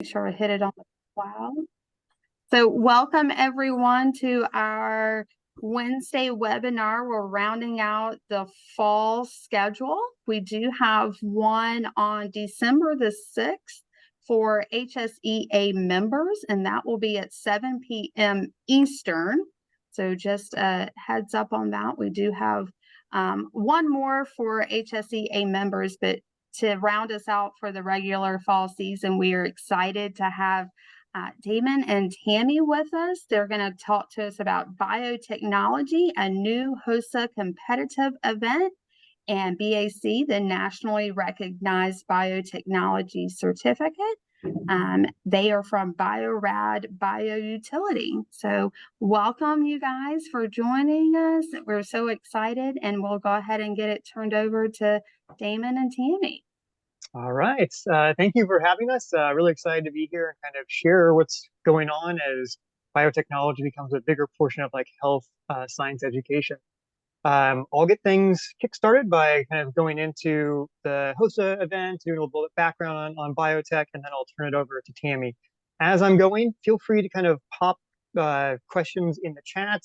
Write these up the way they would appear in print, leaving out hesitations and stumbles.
Make sure I hit it on the cloud. So welcome everyone to our Wednesday webinar. We're rounding out the fall schedule. We do have one on December the 6th for HSEA members, and that will be at 7 p.m. Eastern. So just a heads up on that. We do have one more for HSEA members, but to round us out for the regular fall season, we are excited to have Damon and Tammy with us. They're going to talk to us about Biotechnology, a new HOSA competitive event, and BACE, the nationally recognized biotechnology certificate. They are from Bio-Rad Biotility. So welcome you guys for joining us. We're so excited, and we'll go ahead and get it turned over to Damon and Tammy. All right. Thank you for having us. Really excited to be here and kind of share what's going on as biotechnology becomes a bigger portion of like health science education. I'll get things kickstarted by kind of going into the HOSA event, doing a little bit of background on biotech, and then I'll turn it over to Tammy. As I'm going, feel free to kind of pop questions in the chat,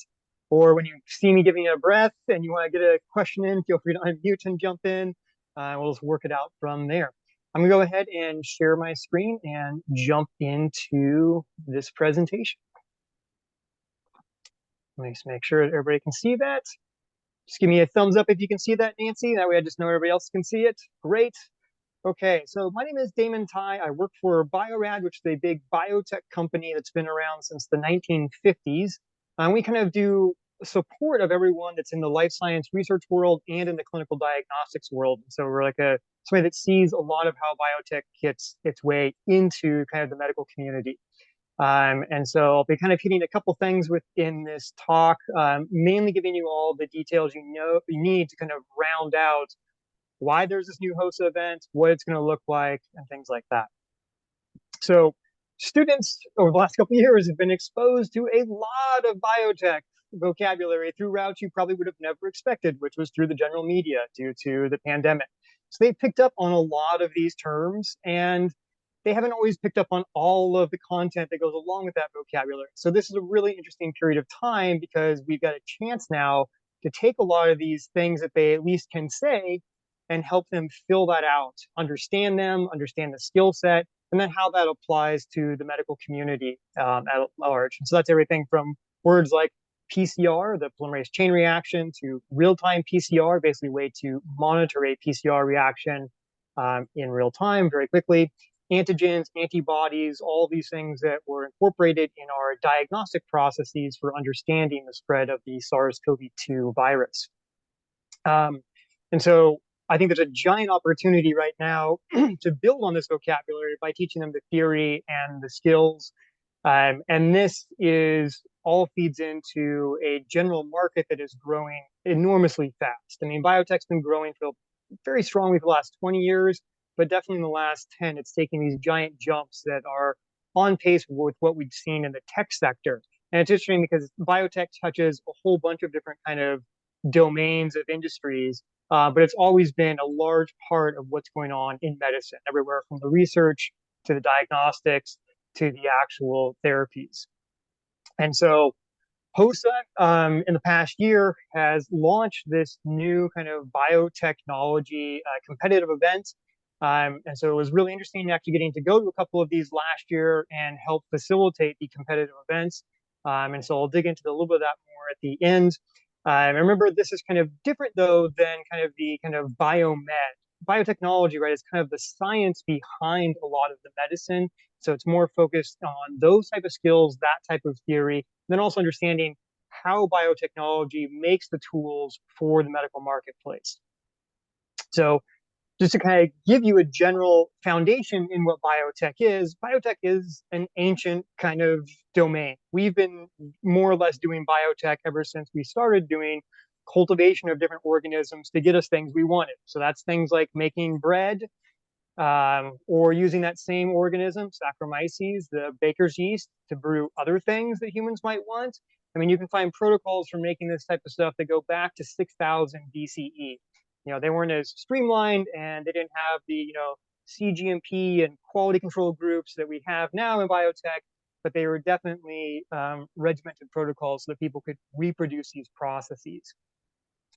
or when you see me giving you a breath and you want to get a question in, feel free to unmute and jump in. We'll just work it out from there. I'm gonna go ahead and share my screen and jump into this presentation. Let me just make sure that everybody can see that. Just give me a thumbs up if you can see that, Nancy. That way I just know everybody else can see it. Great. Okay, so my name is Damon Tighe. I work for Bio-Rad, which is a big biotech company that's been around since the 1950s. We kind of do support of everyone that's in the life science research world and in the clinical diagnostics world. So we're like somebody that sees a lot of how biotech gets its way into kind of the medical community. And so I'll be kind of hitting a couple things within this talk, mainly giving you all the details you need to kind of round out why there's this new HOSA event, what it's going to look like, and things like that. So students over the last couple of years have been exposed to a lot of biotech vocabulary through routes you probably would have never expected, which was through the general media due to the pandemic. So they picked up on a lot of these terms, and they haven't always picked up on all of the content that goes along with that vocabulary. So this is a really interesting period of time because we've got a chance now to take a lot of these things that they at least can say and help them fill that out, understand them, understand the skill set, and then how that applies to the medical community at large. And so that's everything from words like PCR, the polymerase chain reaction, to real-time PCR, basically a way to monitor a PCR reaction in real time very quickly. Antigens, antibodies, all these things that were incorporated in our diagnostic processes for understanding the spread of the SARS-CoV-2 virus. And so I think there's a giant opportunity right now to build on this vocabulary by teaching them the theory and the skills. And this all feeds into a general market that is growing enormously fast. I mean, biotech's been growing very strongly for the last 20 years, but definitely in the last 10, it's taking these giant jumps that are on pace with what we've seen in the tech sector. And it's interesting because biotech touches a whole bunch of different kind of domains of industries, but it's always been a large part of what's going on in medicine, everywhere from the research to the diagnostics to the actual therapies. And so HOSA in the past year has launched this new kind of biotechnology competitive event. And so it was really interesting actually getting to go to a couple of these last year and help facilitate the competitive events. And so I'll dig into a little bit of that more at the end. Remember, this is kind of different though than kind of the kind of biomed. Biotechnology, right, is kind of the science behind a lot of the medicine. So it's more focused on those type of skills, that type of theory, then also understanding how biotechnology makes the tools for the medical marketplace. So just to kind of give you a general foundation in what biotech is an ancient kind of domain. We've been more or less doing biotech ever since we started doing cultivation of different organisms to get us things we wanted. So that's things like making bread, or using that same organism, Saccharomyces, the baker's yeast, to brew other things that humans might want. I mean, you can find protocols for making this type of stuff that go back to 6000 BCE. You know, they weren't as streamlined and they didn't have the, CGMP and quality control groups that we have now in biotech, but they were definitely regimented protocols so that people could reproduce these processes.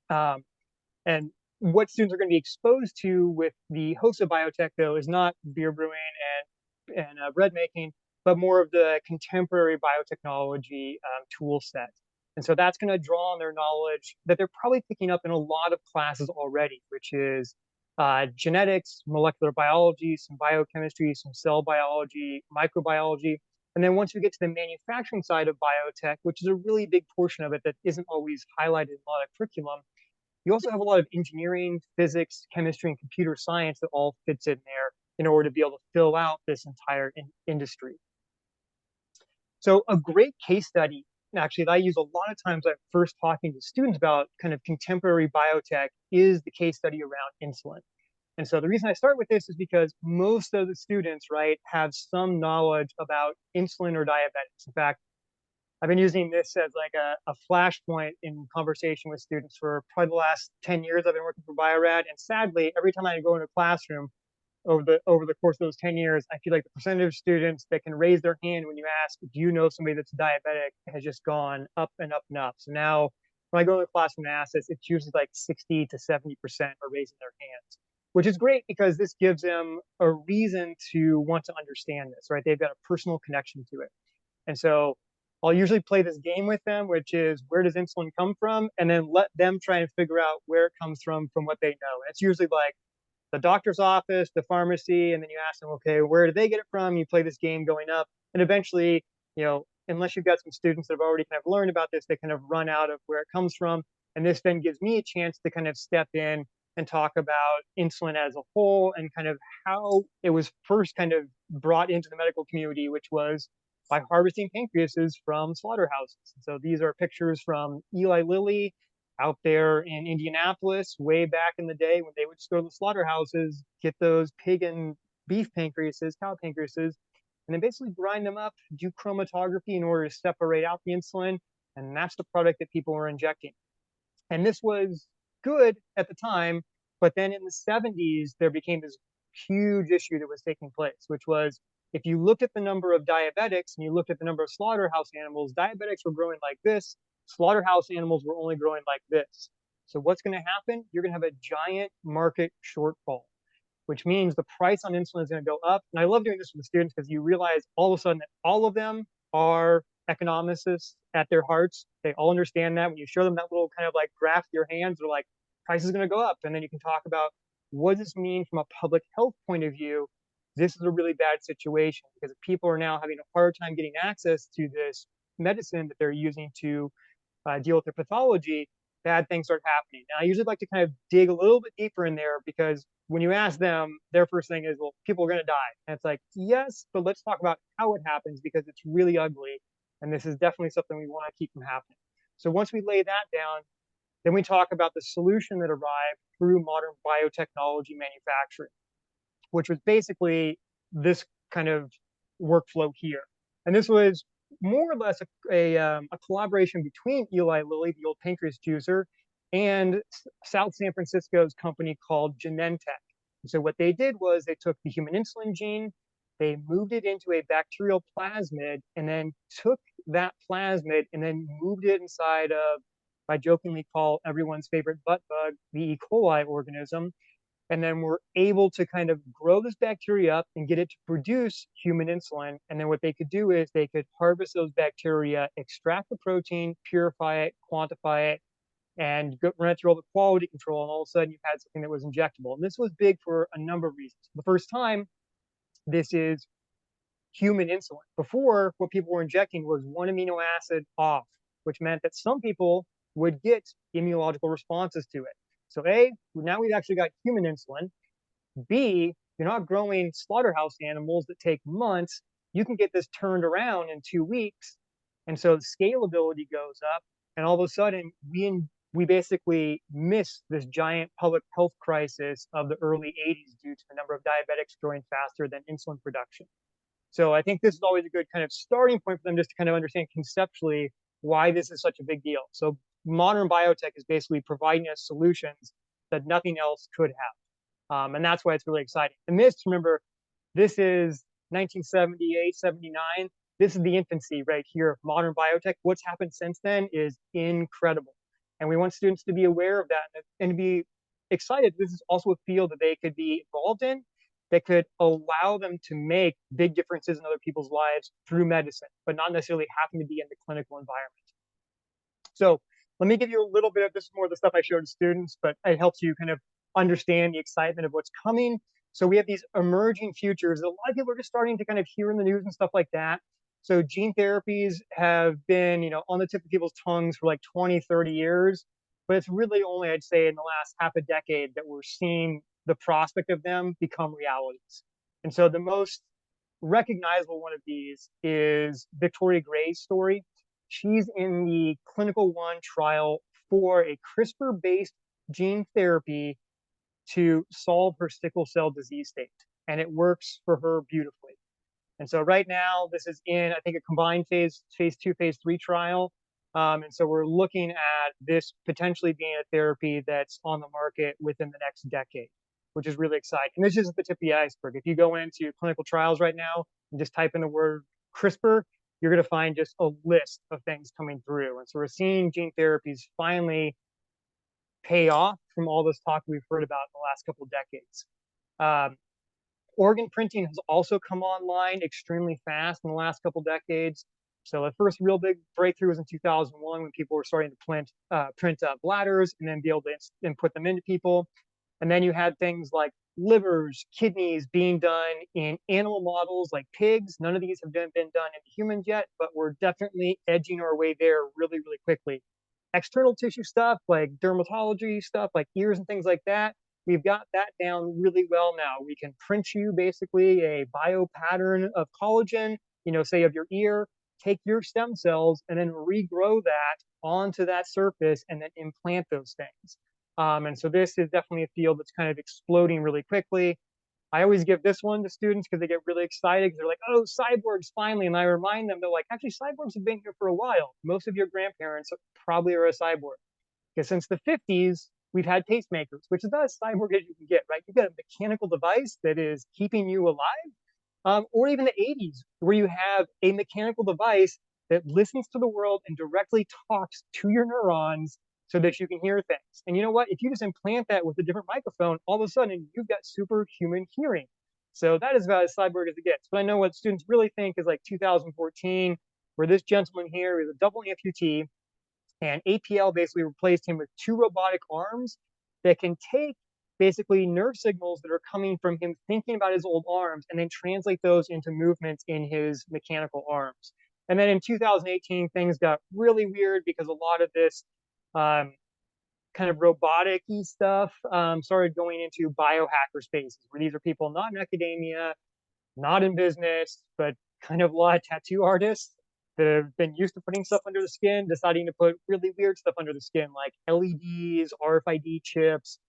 And what students are going to be exposed to with the HOSA biotech, though, is not beer brewing and bread making, but more of the contemporary biotechnology tool set. And so that's going to draw on their knowledge that they're probably picking up in a lot of classes already, which is genetics, molecular biology, some biochemistry, some cell biology, microbiology. And then once we get to the manufacturing side of biotech, which is a really big portion of it that isn't always highlighted in a lot of curriculum, you also have a lot of engineering, physics, chemistry, and computer science that all fits in there in order to be able to fill out this entire industry. So a great case study, actually, that I use a lot of times when I'm first talking to students about kind of contemporary biotech is the case study around insulin. And so the reason I start with this is because most of the students, right, have some knowledge about insulin or diabetics. In fact, I've been using this as like a flashpoint in conversation with students for probably the last 10 years I've been working for Bio-Rad. And sadly, every time I go into a classroom over the course of those 10 years, I feel like the percentage of students that can raise their hand when you ask, do you know somebody that's diabetic, has just gone up and up and up. So now when I go to the classroom and ask this, it's usually like 60 to 70% are raising their hands, which is great because this gives them a reason to want to understand this, right? They've got a personal connection to it. And so I'll usually play this game with them, which is where does insulin come from? And then let them try and figure out where it comes from what they know. And it's usually like the doctor's office, the pharmacy, and then you ask them, okay, where do they get it from? You play this game going up. And eventually, you know, unless you've got some students that have already kind of learned about this, they kind of run out of where it comes from. And this then gives me a chance to kind of step in and talk about insulin as a whole and kind of how it was first kind of brought into the medical community, which was by harvesting pancreases from slaughterhouses. So these are pictures from Eli Lilly out there in Indianapolis way back in the day when they would just go to the slaughterhouses, get those pig and beef pancreases, cow pancreases, and then basically grind them up, do chromatography in order to separate out the insulin, and that's the product that people were injecting. And this was good at the time, but then in the 70s, there became this huge issue that was taking place, which was if you looked at the number of diabetics and you looked at the number of slaughterhouse animals, diabetics were growing like this, slaughterhouse animals were only growing like this. So what's going to happen? You're going to have a giant market shortfall, which means the price on insulin is going to go up. And I love doing this with the students because you realize all of a sudden that all of them are economicists at their hearts. They all understand that. When you show them that little kind of like graph with your hands, they're like, price is going to go up. And then you can talk about what does this mean from a public health point of view. This is a really bad situation because if people are now having a hard time getting access to this medicine that they're using to deal with their pathology, bad things start happening. Now, I usually like to kind of dig a little bit deeper in there because when you ask them, their first thing is, well, people are going to die. And it's like, yes, but let's talk about how it happens because it's really ugly. And this is definitely something we want to keep from happening. So once we lay that down, then we talk about the solution that arrived through modern biotechnology manufacturing, which was basically this kind of workflow here. And this was more or less a collaboration between Eli Lilly, the old pancreas juicer, and South San Francisco's company called Genentech. So what they did was they took the human insulin gene, they moved it into a bacterial plasmid, and then took that plasmid and then moved it inside of, I jokingly call everyone's favorite butt bug, the E. coli organism, and then we're able to kind of grow this bacteria up and get it to produce human insulin. And then what they could do is they could harvest those bacteria, extract the protein, purify it, quantify it, and run it through all the quality control. And all of a sudden you've had something that was injectable. And this was big for a number of reasons. The first time, this is human insulin. Before, what people were injecting was one amino acid off, which meant that some people would get immunological responses to it. So A, now we've actually got human insulin. B, you're not growing slaughterhouse animals that take months. You can get this turned around in 2 weeks. And so the scalability goes up. And all of a sudden, we basically miss this giant public health crisis of the early 80s due to the number of diabetics growing faster than insulin production. So I think this is always a good kind of starting point for them just to kind of understand conceptually why this is such a big deal. So modern biotech is basically providing us solutions that nothing else could have. And that's why it's really exciting. And this, remember, this is 1978, 79. This is the infancy right here of modern biotech. What's happened since then is incredible. And we want students to be aware of that and to be excited. This is also a field that they could be involved in that could allow them to make big differences in other people's lives through medicine, but not necessarily having to be in the clinical environment. So let me give you a little bit of this, more of the stuff I showed to students, but it helps you kind of understand the excitement of what's coming. So we have these emerging futures. A lot of people are just starting to kind of hear in the news and stuff like that. So gene therapies have been, on the tip of people's tongues for like 20, 30 years, but it's really only, I'd say, in the last half a decade that we're seeing the prospect of them become realities. And so the most recognizable one of these is Victoria Gray's story. She's in the clinical 1 trial for a CRISPR-based gene therapy to solve her sickle cell disease state, and it works for her beautifully. And so right now, this is in, I think, a combined phase 2, phase 3 trial. And so we're looking at this potentially being a therapy that's on the market within the next decade, which is really exciting. And this is the tip of the iceberg. If you go into clinical trials right now and just type in the word CRISPR, you're going to find just a list of things coming through. And so we're seeing gene therapies finally pay off from all this talk we've heard about in the last couple of decades. Organ printing has also come online extremely fast in the last couple of decades. So the first real big breakthrough was in 2001 when people were starting to print bladders and then be able to put them into people. And then you had things like livers, kidneys being done in animal models like pigs. None of these have been done in humans yet, but we're definitely edging our way there really, really quickly. External tissue stuff like dermatology stuff like ears and things like that, we've got that down really well now. We can print you basically a bio pattern of collagen, say of your ear, take your stem cells and then regrow that onto that surface and then implant those things. And so this is definitely a field that's kind of exploding really quickly. I always give this one to students because they get really excited because they're like, oh, cyborgs finally. And I remind them, they're like, actually, cyborgs have been here for a while. Most of your grandparents probably are a cyborg. Because since the 50s, we've had pacemakers, which is about as cyborg as you can get, right? You've got a mechanical device that is keeping you alive. Or even the 80s, where you have a mechanical device that listens to the world and directly talks to your neurons so that you can hear things. And you know what? If you just implant that with a different microphone, all of a sudden you've got superhuman hearing. So that is about as cyborg as it gets. But I know what students really think is like 2014, where this gentleman here is a double amputee, and APL basically replaced him with 2 robotic arms that can take basically nerve signals that are coming from him thinking about his old arms and then translate those into movements in his mechanical arms. And then in 2018, things got really weird because a lot of this kind of robotic-y stuff started going into biohacker spaces, where these are people not in academia, not in business, but kind of a lot of tattoo artists that have been used to putting stuff under the skin, deciding to put really weird stuff under the skin, like LEDs, RFID chips.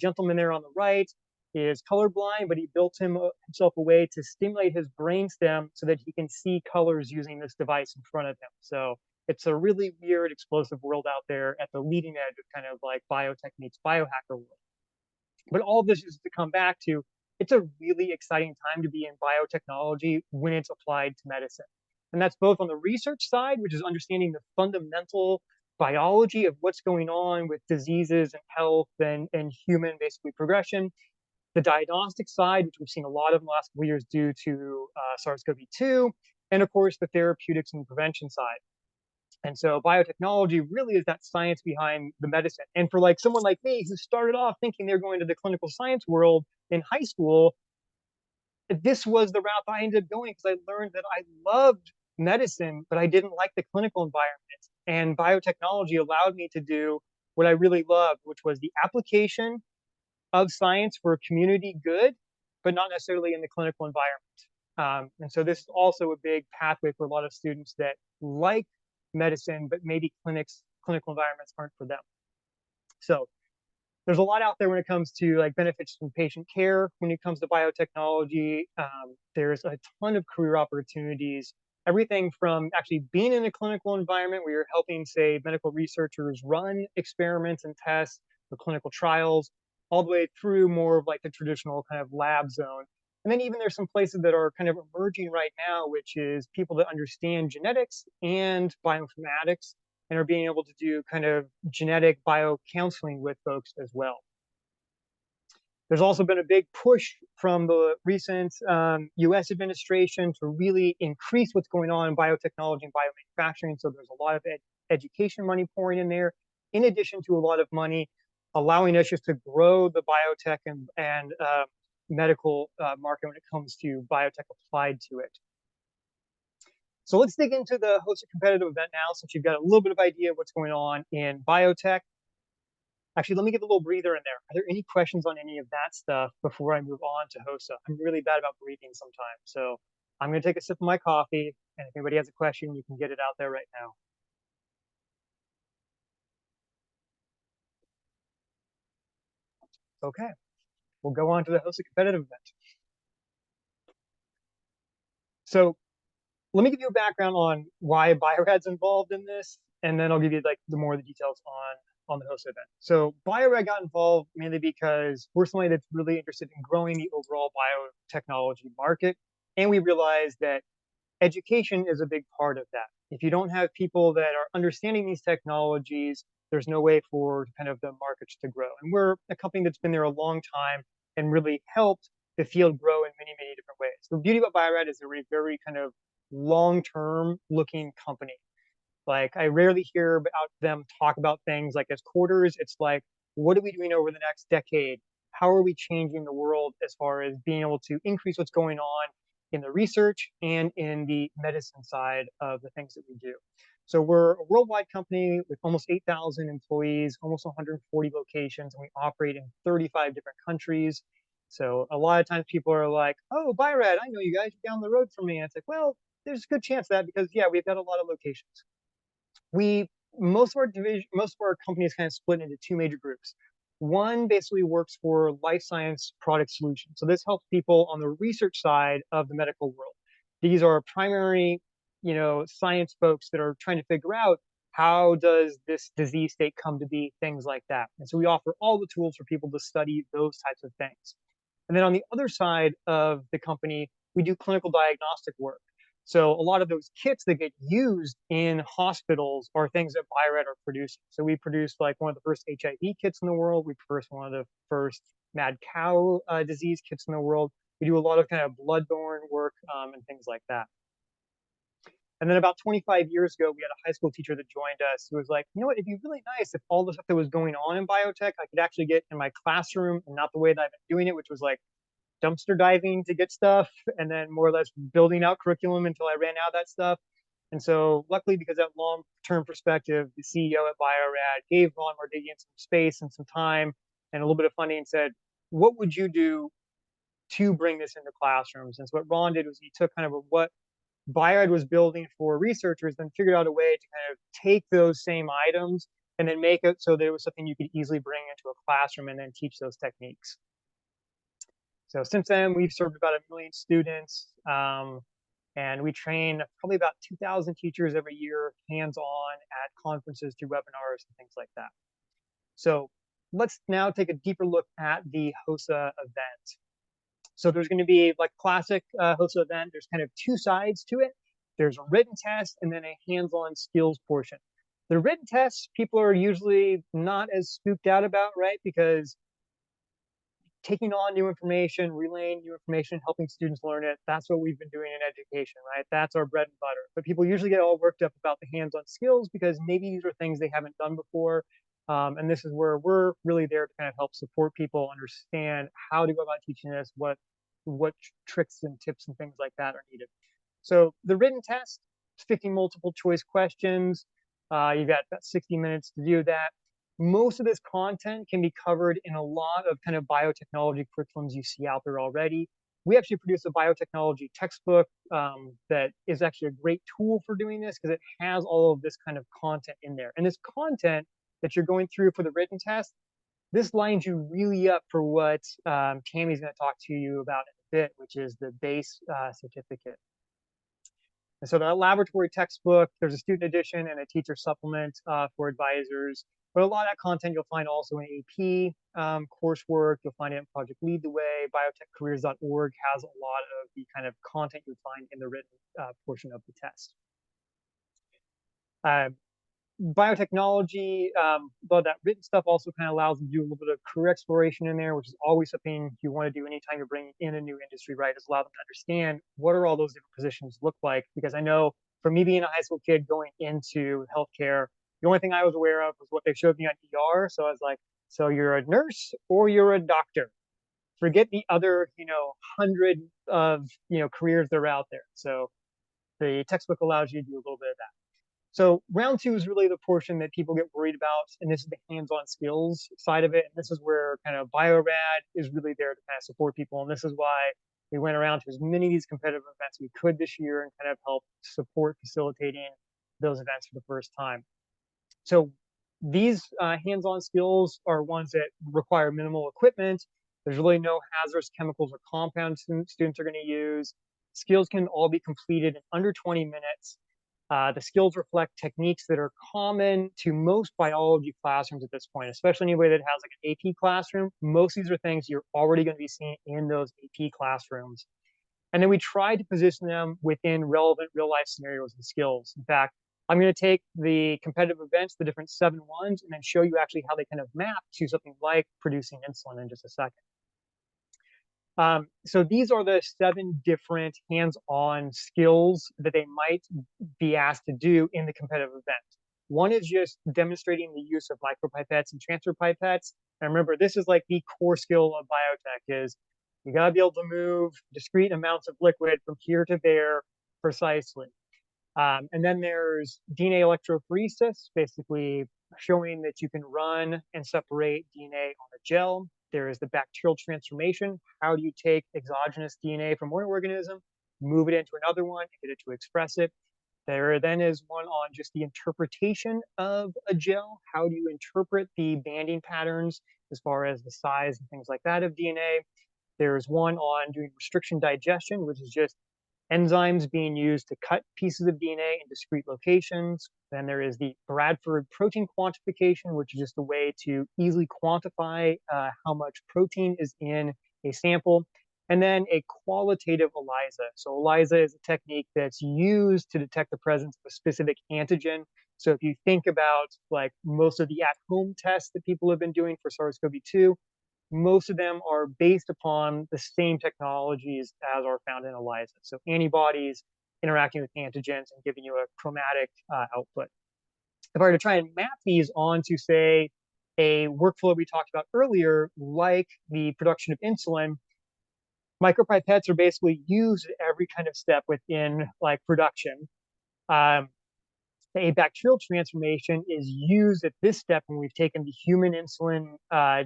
Gentleman there on the right is colorblind, but he built himself a way to stimulate his brainstem so that he can see colors using this device in front of him. So it's a really weird, explosive world out there at the leading edge of kind of like biotech meets biohacker world. But all of this is to come back to, it's a really exciting time to be in biotechnology when it's applied to medicine. And that's both on the research side, which is understanding the fundamental biology of what's going on with diseases and health and human basically progression. The diagnostic side, which we've seen a lot of in the last couple of years due to SARS-CoV-2, and of course the therapeutics and prevention side. And so biotechnology really is that science behind the medicine. And for like someone like me who started off thinking they're going to the clinical science world in high school, this was the route I ended up going because I learned that I loved medicine, but I didn't like the clinical environment. And biotechnology allowed me to do what I really loved, which was the application of science for community good, but not necessarily in the clinical environment. And so this is also a big pathway for a lot of students that like medicine, but maybe clinical environments aren't for them. So there's a lot out there when it comes to like benefits from patient care. When it comes to biotechnology, there's a ton of career opportunities. Everything from actually being in a clinical environment where you're helping, say, medical researchers run experiments and tests for clinical trials, all the way through more of like the traditional kind of lab zone. And then even there's some places that are kind of emerging right now, which is people that understand genetics and bioinformatics and are being able to do kind of genetic biocounseling with folks as well. There's also been a big push from the recent US administration to really increase what's going on in biotechnology and biomanufacturing. So there's a lot of education money pouring in there, in addition to a lot of money allowing us just to grow the biotech and medical market when it comes to biotech applied to it. So let's dig into the HOSA competitive event now, since you've got a little bit of idea of what's going on in biotech. Actually, let me give a little breather in there. Are there any questions on any of that stuff before I move on to HOSA? I'm really bad about breathing sometimes. So I'm going to take a sip of my coffee, and if anybody has a question, you can get it out there right now. Okay, we'll go on to the HOSA competitive event. So let me give you a background on why Bio-Rad's involved in this, and then I'll give you like the more of the details on the HOSA event. So Bio-Rad got involved mainly because we're somebody that's really interested in growing the overall biotechnology market, and we realized that education is a big part of that. If you don't have people that are understanding these technologies, there's no way for kind of the markets to grow. And we're a company that's been there a long time and really helped the field grow in many, many different ways. The beauty about Bio-Rad is they're a very kind of long-term looking company. Like I rarely hear about them talk about things like as quarters. It's like, what are we doing over the next decade? How are we changing the world as far as being able to increase what's going on in the research and in the medicine side of the things that we do? So we're a worldwide company with almost 8,000 employees, almost 140 locations, and we operate in 35 different countries. So a lot of times people are like, oh, Bio-Rad, I know you guys are down the road from me. And it's like, well, there's a good chance of that because yeah, we've got a lot of locations. Most of our companies kind of split into two major groups. One basically works for life science product solutions. So this helps people on the research side of the medical world. These are primary, science folks that are trying to figure out how does this disease state come to be, things like that. And so we offer all the tools for people to study those types of things. And then on the other side of the company, we do clinical diagnostic work. So a lot of those kits that get used in hospitals are things that Bio-Rad are producing. So we produced like one of the first HIV kits in the world. We produced one of the first mad cow disease kits in the world. We do a lot of kind of bloodborne work and things like that. And then about 25 years ago, we had a high school teacher that joined us who was like, you know what, it'd be really nice if all the stuff that was going on in biotech, I could actually get in my classroom and not the way that I've been doing it, which was like dumpster diving to get stuff and then more or less building out curriculum until I ran out of that stuff. And so luckily, because that long-term perspective, the CEO at Bio-Rad gave Ron Mardigian some space and some time and a little bit of funding and said, what would you do to bring this into classrooms? And so what Ron did was he took kind of what Bio-Rad was building for researchers, then figured out a way to kind of take those same items and then make it so that it was something you could easily bring into a classroom and then teach those techniques. So since then, we've served about 1 million students, and we train probably about 2,000 teachers every year, hands-on at conferences, through webinars and things like that. So let's now take a deeper look at the HOSA event. So there's going to be like classic HOSA event. There's kind of two sides to it. There's a written test and then a hands-on skills portion. The written tests, people are usually not as spooked out about, right? Because taking on new information, relaying new information, helping students learn it, that's what we've been doing in education, right? That's our bread and butter. But people usually get all worked up about the hands-on skills because maybe these are things they haven't done before. And this is where we're really there to kind of help support people understand how to go about teaching this, what tricks and tips and things like that are needed. So the written test, 50 multiple choice questions. You've got about 60 minutes to do that. Most of this content can be covered in a lot of kind of biotechnology curriculums you see out there already. We actually produce a biotechnology textbook that is actually a great tool for doing this because it has all of this kind of content in there. And this content that you're going through for the written test, this lines you really up for what Tammy's going to talk to you about in a bit, which is the BACE certificate. And so the laboratory textbook, there's a student edition and a teacher supplement for advisors. But a lot of that content you'll find also in AP coursework. You'll find it in Project Lead the Way. Biotechcareers.org has a lot of the kind of content you'll find in the written portion of the test. Biotechnology, but that written stuff also kind of allows you to do a little bit of career exploration in there, which is always something you want to do anytime you're bringing in a new industry, right? Is allow them to understand what are all those different positions look like. Because I know for me being a high school kid going into healthcare, the only thing I was aware of was what they showed me on ER. So I was like, so you're a nurse or you're a doctor. Forget the other, 100 of, careers that are out there. So the textbook allows you to do a little bit of that. So round two is really the portion that people get worried about, and this is the hands-on skills side of it. And this is where kind of Bio-Rad is really there to kind of support people. And this is why we went around to as many of these competitive events we could this year and kind of help support facilitating those events for the first time. So these hands-on skills are ones that require minimal equipment. There's really no hazardous chemicals or compounds students are going to use. Skills can all be completed in under 20 minutes. The skills reflect techniques that are common to most biology classrooms at this point, especially anybody that has like an AP classroom. Most of these are things you're already going to be seeing in those AP classrooms. And then we try to position them within relevant real-life scenarios and skills. In fact, I'm going to take the competitive events, the different 7 ones, and then show you actually how they kind of map to something like producing insulin in just a second. So these are the 7 different hands-on skills that they might be asked to do in the competitive event. One is just demonstrating the use of micropipettes and transfer pipettes. And remember, this is like the core skill of biotech is you got to be able to move discrete amounts of liquid from here to there precisely. And then there's DNA electrophoresis, basically showing that you can run and separate DNA on a gel. There is the bacterial transformation. How do you take exogenous DNA from one organism, move it into another one, and get it to express it? There then is one on just the interpretation of a gel. How do you interpret the banding patterns as far as the size and things like that of DNA? There's one on doing restriction digestion, which is just enzymes being used to cut pieces of DNA in discrete locations. Then there is the Bradford protein quantification, which is just a way to easily quantify how much protein is in a sample. And then a qualitative ELISA. So ELISA is a technique that's used to detect the presence of a specific antigen. So if you think about like most of the at-home tests that people have been doing for SARS-CoV-2, most of them are based upon the same technologies as are found in ELISA. So antibodies interacting with antigens and giving you a chromatic output. If I were to try and map these onto, say, a workflow we talked about earlier, like the production of insulin, micropipettes are basically used at every kind of step within like production. A bacterial transformation is used at this step when we've taken the human insulin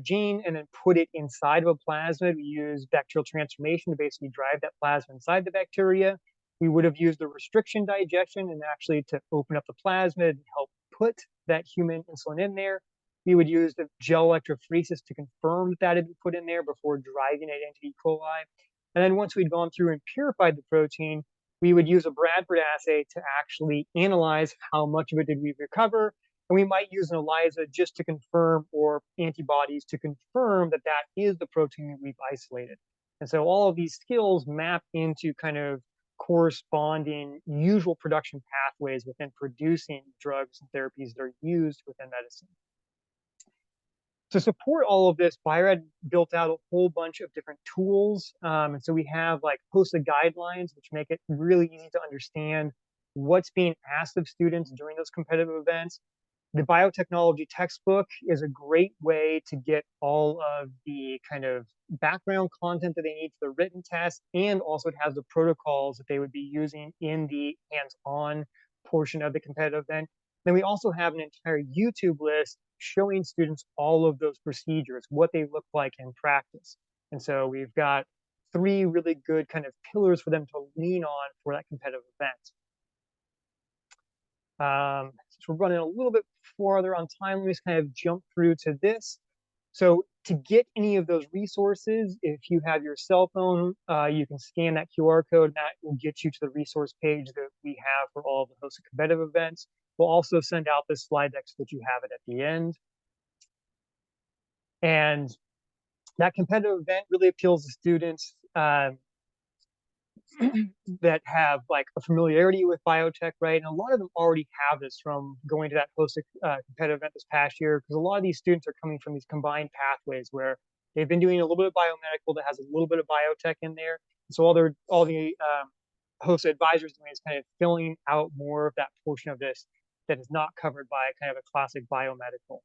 gene and then put it inside of a plasmid. We use bacterial transformation to basically drive that plasma inside the bacteria. We would have used the restriction digestion and actually to open up the plasmid and help put that human insulin in there. We would use the gel electrophoresis to confirm that that had been put in there before driving it into E. coli. And then once we'd gone through and purified the protein, we would use a Bradford assay to actually analyze how much of it did we recover. And we might use an ELISA just to confirm, or antibodies to confirm that that is the protein that we've isolated. And so all of these skills map into kind of corresponding usual production pathways within producing drugs and therapies that are used within medicine. To support all of this, Bio-Rad built out a whole bunch of different tools. And so we have like HOSA guidelines, which make it really easy to understand what's being asked of students during those competitive events. The biotechnology textbook is a great way to get all of the kind of background content that they need for the written test, and also it has the protocols that they would be using in the hands-on portion of the competitive event. Then we also have an entire YouTube list showing students all of those procedures, what they look like in practice. And so we've got 3 really good kind of pillars for them to lean on for that competitive event. Since we're running a little bit farther on time, let me just kind of jump through to this. So to get any of those resources, if you have your cell phone, you can scan that QR code, and that will get you to the resource page that we have for all of the HOSA competitive events. We'll also send out this slide deck so that you have it at the end. And that competitive event really appeals to students that have like a familiarity with biotech, right? And a lot of them already have this from going to that HOSA competitive event this past year, because a lot of these students are coming from these combined pathways where they've been doing a little bit of biomedical that has a little bit of biotech in there. So all the HOSA advisors doing is kind of filling out more of that portion of this that is not covered by kind of a classic biomedical.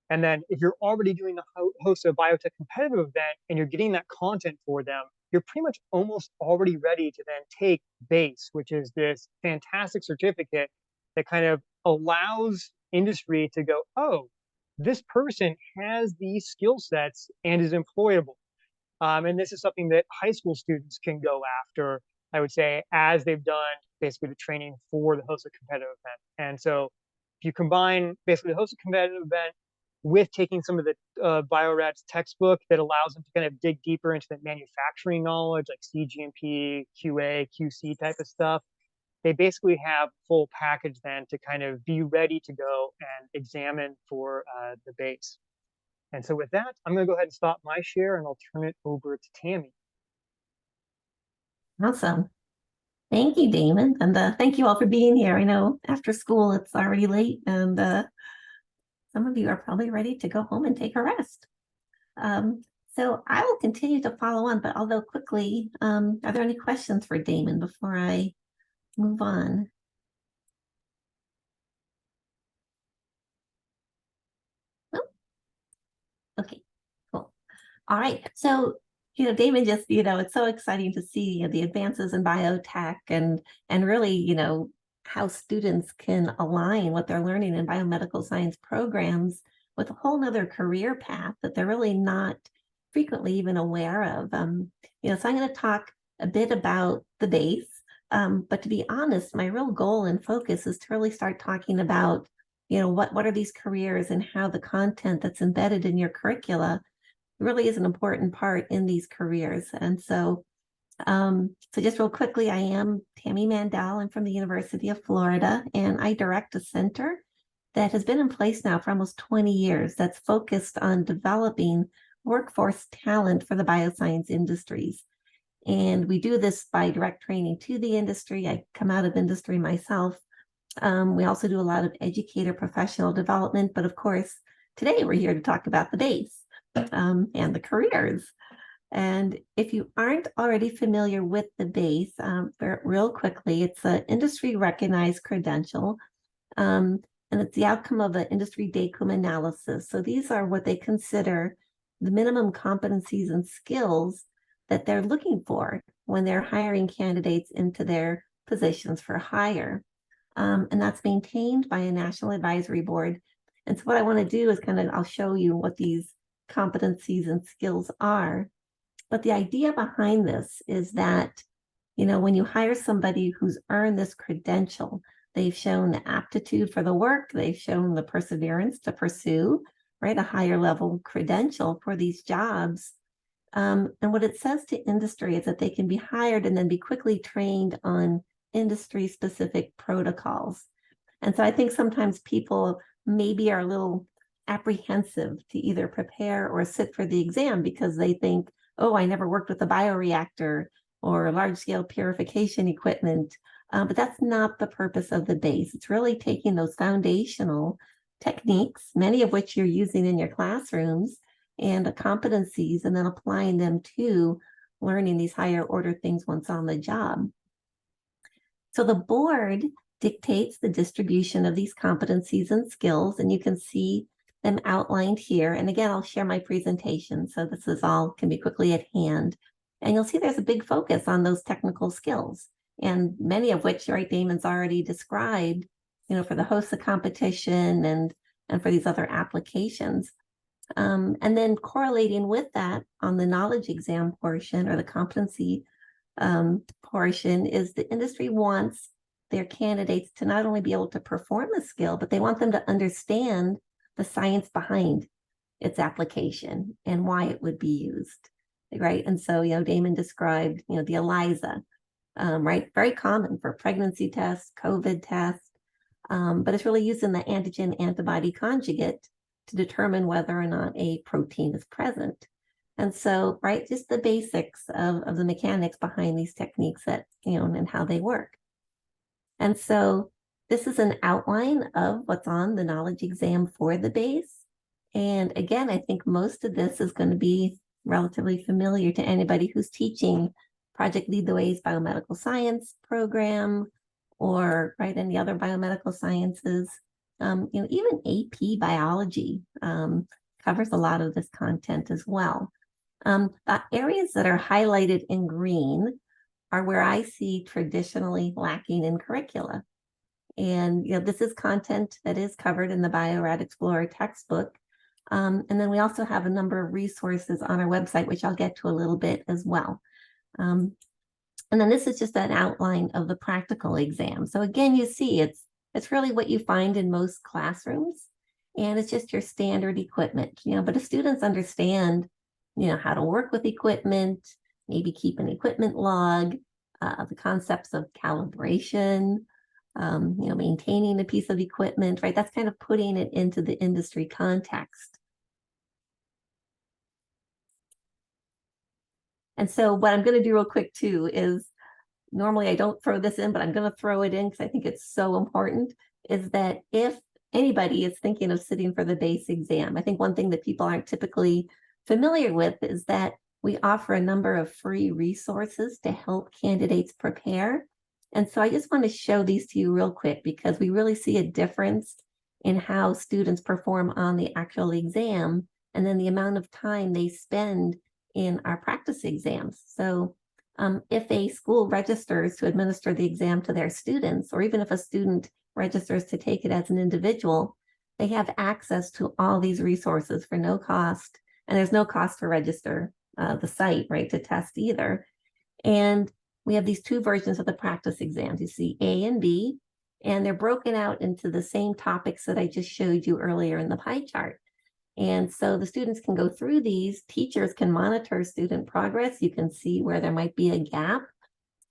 And then if you're already doing the HOSA biotech competitive event and you're getting that content for them, you're pretty much almost already ready to then take BACE, which is this fantastic certificate that kind of allows industry to go, oh, this person has these skill sets and is employable. And this is something that high school students can go after, I would say, as they've done basically the training for the HOSA competitive event. And so if you combine basically the HOSA competitive event with taking some of the Bio-Rad's textbook that allows them to kind of dig deeper into the manufacturing knowledge, like CGMP, QA, QC type of stuff, they basically have full package then to kind of be ready to go and examine for the BACE. And so with that, I'm going to go ahead and stop my share and I'll turn it over to Tammy. Awesome. Thank you, Damon. And thank you all for being here. I know after school it's already late and some of you are probably ready to go home and take a rest. So I will continue to follow on, but although quickly, are there any questions for Damon before I move on? Oh. Okay, cool. All right. So, Damon just, it's so exciting to see the advances in biotech and really, how students can align what they're learning in biomedical science programs with a whole nother career path that they're really not frequently even aware of. So I'm going to talk a bit about the BACE, but to be honest, my real goal and focus is to really start talking about, what are these careers and how the content that's embedded in your curricula really is an important part in these careers. And so just real quickly, I am Tammy Mandrell. I'm from the University of Florida, and I direct a center that has been in place now for almost 20 years that's focused on developing workforce talent for the bioscience industries. And we do this by direct training to the industry. I come out of industry myself. We also do a lot of educator professional development, but of course, today we're here to talk about the BACE and the careers. And if you aren't already familiar with the BACE, real quickly, it's an industry recognized credential, and it's the outcome of an industry DACUM analysis. So these are what they consider the minimum competencies and skills that they're looking for when they're hiring candidates into their positions for hire. And that's maintained by a national advisory board. And so what I want to do is I'll show you what these competencies and skills are. But the idea behind this is that, when you hire somebody who's earned this credential, they've shown the aptitude for the work, they've shown the perseverance to pursue, right, a higher level credential for these jobs. And what it says to industry is that they can be hired and then be quickly trained on industry specific protocols. And so I think sometimes people maybe are a little apprehensive to either prepare or sit for the exam because they think, oh, I never worked with a bioreactor or large-scale purification equipment. But that's not the purpose of the BACE. It's really taking those foundational techniques, many of which you're using in your classrooms, and the competencies, and then applying them to learning these higher order things once on the job. So the board dictates the distribution of these competencies and skills, and you can see them outlined here. And again, I'll share my presentation, so this is all can be quickly at hand. And you'll see there's a big focus on those technical skills, and many of which, right, Damon's already described, for the HOSA competition and for these other applications. And then correlating with that on the knowledge exam portion or the competency portion is the industry wants their candidates to not only be able to perform the skill, but they want them to understand the science behind its application and why it would be used, right? And so, Damon described, the ELISA, right? Very common for pregnancy tests, COVID tests, but it's really used in the antigen antibody conjugate to determine whether or not a protein is present. And so, right, just the basics of the mechanics behind these techniques that, and how they work. And so this is an outline of what's on the knowledge exam for the BACE. And again, I think most of this is going to be relatively familiar to anybody who's teaching Project Lead the Way's biomedical science program, or right, any other biomedical sciences. Even AP biology covers a lot of this content as well. The areas that are highlighted in green are where I see traditionally lacking in curricula. And this is content that is covered in the Bio-Rad Explorer textbook. And then we also have a number of resources on our website, which I'll get to a little bit as well. And then this is just an outline of the practical exam. So again, you see it's really what you find in most classrooms, and it's just your standard equipment, but if students understand, how to work with equipment, maybe keep an equipment log, the concepts of calibration, maintaining a piece of equipment, right? That's kind of putting it into the industry context. And so what I'm going to do real quick too is, normally I don't throw this in, but I'm going to throw it in because I think it's so important, is that if anybody is thinking of sitting for the BACE exam, I think one thing that people aren't typically familiar with is that we offer a number of free resources to help candidates prepare. And so I just want to show these to you real quick because we really see a difference in how students perform on the actual exam and then the amount of time they spend in our practice exams. So if a school registers to administer the exam to their students, or even if a student registers to take it as an individual, they have access to all these resources for no cost. And there's no cost to register the site, right, to test either. And we have these two versions of the practice exams. You see A and B, and they're broken out into the same topics that I just showed you earlier in the pie chart. And so the students can go through these, teachers can monitor student progress. You can see where there might be a gap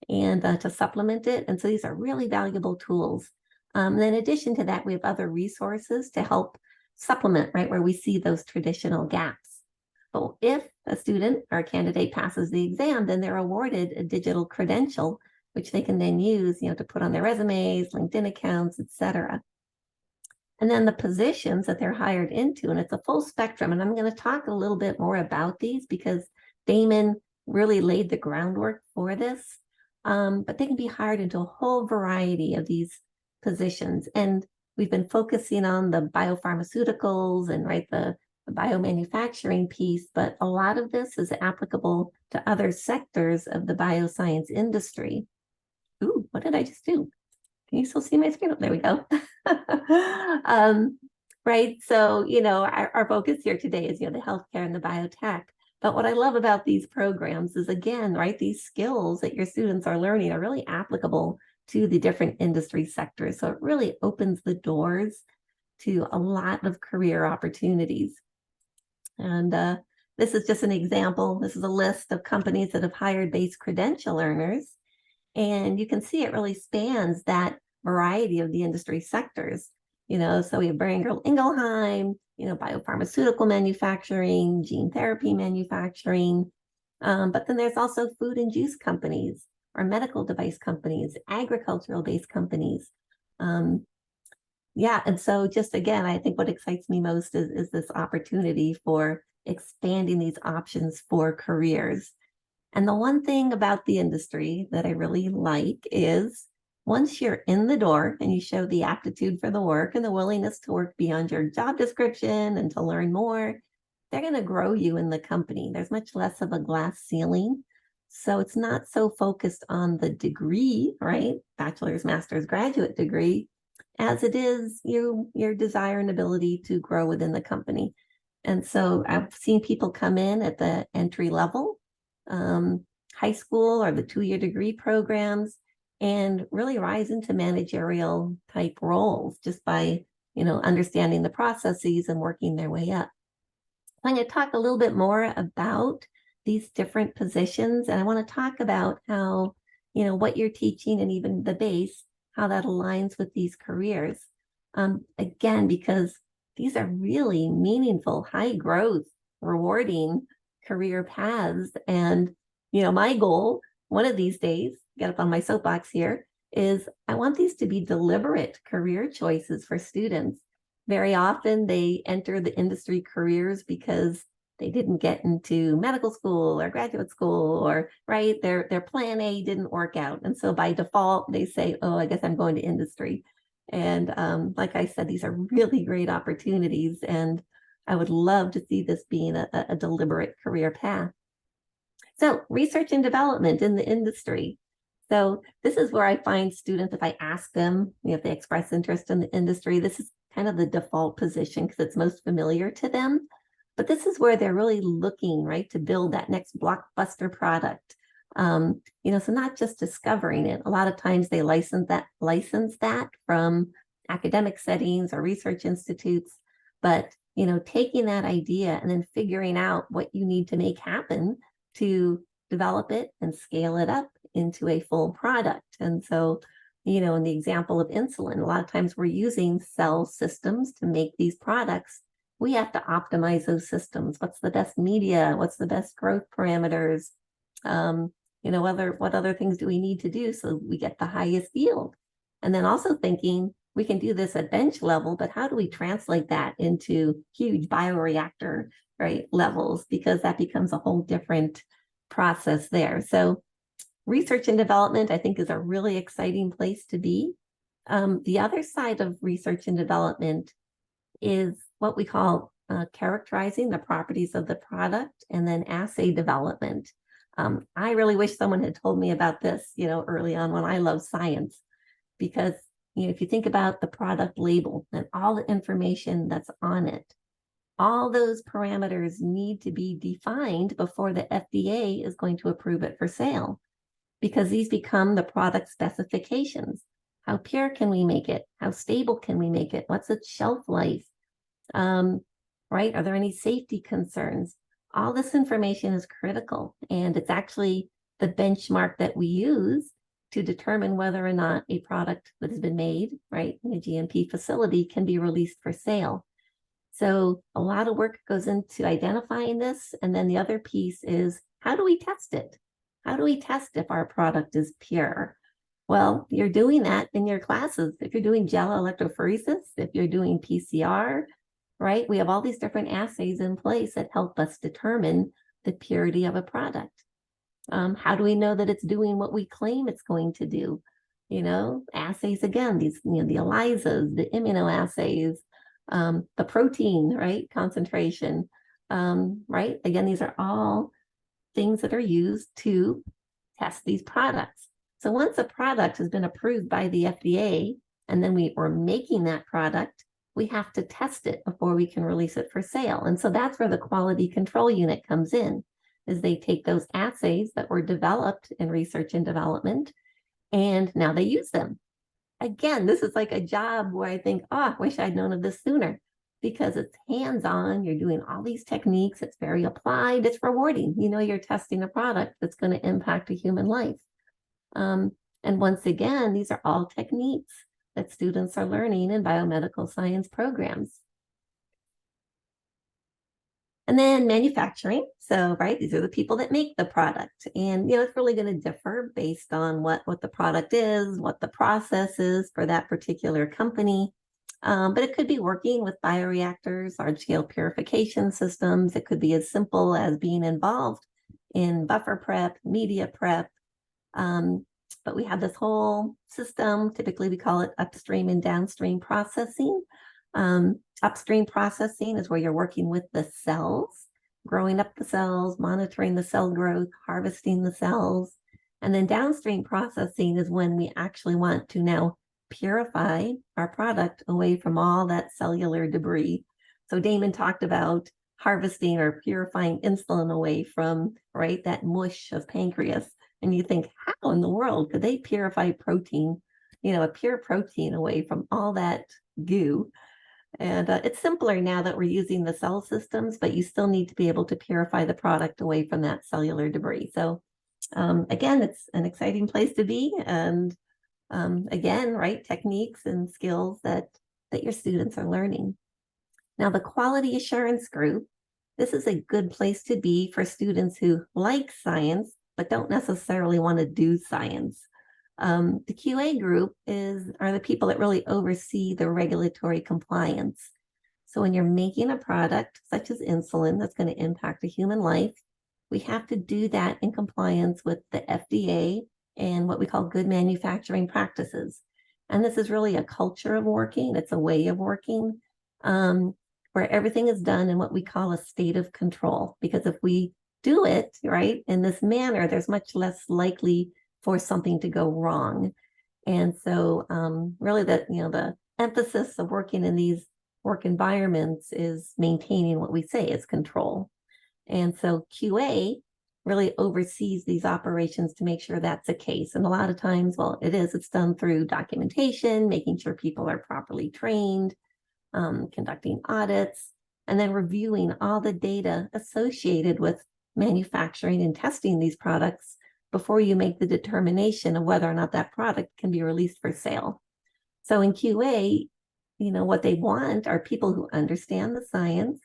and to supplement it. And so these are really valuable tools. And in addition to that, we have other resources to help supplement, right, where we see those traditional gaps. But if a student or a candidate passes the exam, then they're awarded a digital credential, which they can then use, to put on their resumes, LinkedIn accounts, etc. And then the positions that they're hired into, and it's a full spectrum. And I'm going to talk a little bit more about these because Damon really laid the groundwork for this. But they can be hired into a whole variety of these positions. And we've been focusing on the biopharmaceuticals and the biomanufacturing piece, but a lot of this is applicable to other sectors of the bioscience industry. Ooh, what did I just do? Can you still see my screen? Oh, there we go. Right. So, our focus here today is, the healthcare and the biotech. But what I love about these programs is, again, right, these skills that your students are learning are really applicable to the different industry sectors. So it really opens the doors to a lot of career opportunities. And this is just an example. This is a list of companies that have hired BACE credential earners. And you can see it really spans that variety of the industry sectors. So we have Boehringer Ingelheim, biopharmaceutical manufacturing, gene therapy manufacturing. But then there's also food and juice companies, or medical device companies, agricultural-based companies. And so just again, I think what excites me most is this opportunity for expanding these options for careers. And the one thing about the industry that I really like is once you're in the door and you show the aptitude for the work and the willingness to work beyond your job description and to learn more, they're going to grow you in the company. There's much less of a glass ceiling. So it's not so focused on the degree, right? Bachelor's, master's, graduate degree, as it is your desire and ability to grow within the company. And so I've seen people come in at the entry level, high school or the 2-year degree programs, and really rise into managerial type roles just by, understanding the processes and working their way up. I'm going to talk a little bit more about these different positions, and I want to talk about how, what you're teaching and even the BACE, how that aligns with these careers. Again, because these are really meaningful, high growth, rewarding career paths. And, my goal one of these days, get up on my soapbox here, is I want these to be deliberate career choices for students. Very often they enter the industry careers because they didn't get into medical school or graduate school, or right, their plan A didn't work out. And so by default, they say, oh, I guess I'm going to industry. And like I said, these are really great opportunities. And I would love to see this being a deliberate career path. So research and development in the industry. So this is where I find students, if I ask them, if they express interest in the industry, this is kind of the default position because it's most familiar to them. But this is where they're really looking, right, to build that next blockbuster product. So not just discovering it. A lot of times they license that from academic settings or research institutes. But, taking that idea and then figuring out what you need to make happen to develop it and scale it up into a full product. And so, in the example of insulin, a lot of times we're using cell systems to make these products. We have to optimize those systems. What's the best media? What's the best growth parameters? What other things do we need to do so we get the highest yield? And then also thinking we can do this at bench level, but how do we translate that into huge bioreactor, right, levels? Because that becomes a whole different process there. So research and development, I think, is a really exciting place to be. The other side of research and development is what we call characterizing the properties of the product, and then assay development. I really wish someone had told me about this, early on when I love science, because, if you think about the product label and all the information that's on it, all those parameters need to be defined before the FDA is going to approve it for sale, because these become the product specifications. How pure can we make it? How stable can we make it? What's its shelf life? Right? Are there any safety concerns? All this information is critical, and it's actually the benchmark that we use to determine whether or not a product that has been made, right, in a GMP facility can be released for sale. So a lot of work goes into identifying this. And then the other piece is, how do we test it? How do we test if our product is pure? Well, you're doing that in your classes. If you're doing gel electrophoresis, if you're doing PCR, right? We have all these different assays in place that help us determine the purity of a product. How do we know that it's doing what we claim it's going to do? Assays, again, these, the ELISAs, the immunoassays, the protein, right, concentration, right? Again, these are all things that are used to test these products. So once a product has been approved by the FDA, and then we're making that product, we have to test it before we can release it for sale. And so that's where the quality control unit comes in, is they take those assays that were developed in research and development, and now they use them. Again, this is like a job where I think, I wish I'd known of this sooner, because it's hands-on. You're doing all these techniques. It's very applied. It's rewarding. You're testing a product that's going to impact a human life. And once again, these are all techniques that students are learning in biomedical science programs. And then manufacturing. So, right, these are the people that make the product. And, it's really going to differ based on what the product is, what the process is for that particular company. But it could be working with bioreactors, large-scale purification systems. It could be as simple as being involved in buffer prep, media prep. But we have this whole system. Typically, we call it upstream and downstream processing. Upstream processing is where you're working with the cells, growing up the cells, monitoring the cell growth, harvesting the cells. And then downstream processing is when we actually want to now purify our product away from all that cellular debris. So Damon talked about harvesting or purifying insulin away from, right, that mush of pancreas. And you think, how in the world could they purify protein, a pure protein away from all that goo? And it's simpler now that we're using the cell systems, but you still need to be able to purify the product away from that cellular debris. So again, it's an exciting place to be. And again, right, techniques and skills that your students are learning. Now, the quality assurance group, this is a good place to be for students who like science, but don't necessarily want to do science. The QA group are the people that really oversee the regulatory compliance. So when you're making a product such as insulin that's going to impact a human life, we have to do that in compliance with the FDA and what we call good manufacturing practices. And this is really a culture of working. It's a way of working where everything is done in what we call a state of control. Because if we do it right in this manner, there's much less likely for something to go wrong. And so really the emphasis of working in these work environments is maintaining what we say is control. And so QA really oversees these operations to make sure that's the case. And a lot of times, well, it's done through documentation, making sure people are properly trained, conducting audits, and then reviewing all the data associated with manufacturing and testing these products before you make the determination of whether or not that product can be released for sale. So in QA, what they want are people who understand the science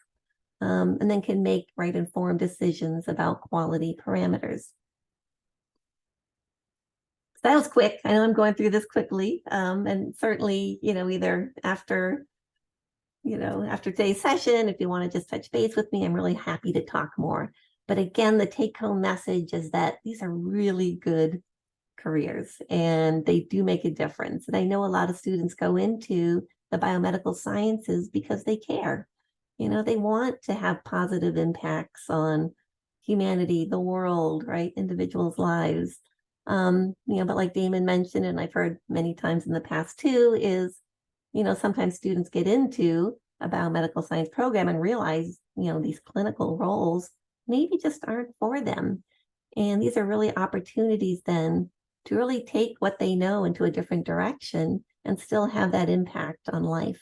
and then can make informed decisions about quality parameters. So that was quick. I know I'm going through this quickly, and certainly, either after today's session, if you want to just touch base with me, I'm really happy to talk more. But again, the take-home message is that these are really good careers and they do make a difference. And I know a lot of students go into the biomedical sciences because they care. They want to have positive impacts on humanity, the world, right? Individuals' lives. But like Damon mentioned, and I've heard many times in the past too, is, sometimes students get into a biomedical science program and realize, these clinical roles maybe just aren't for them. And these are really opportunities then to really take what they know into a different direction and still have that impact on life.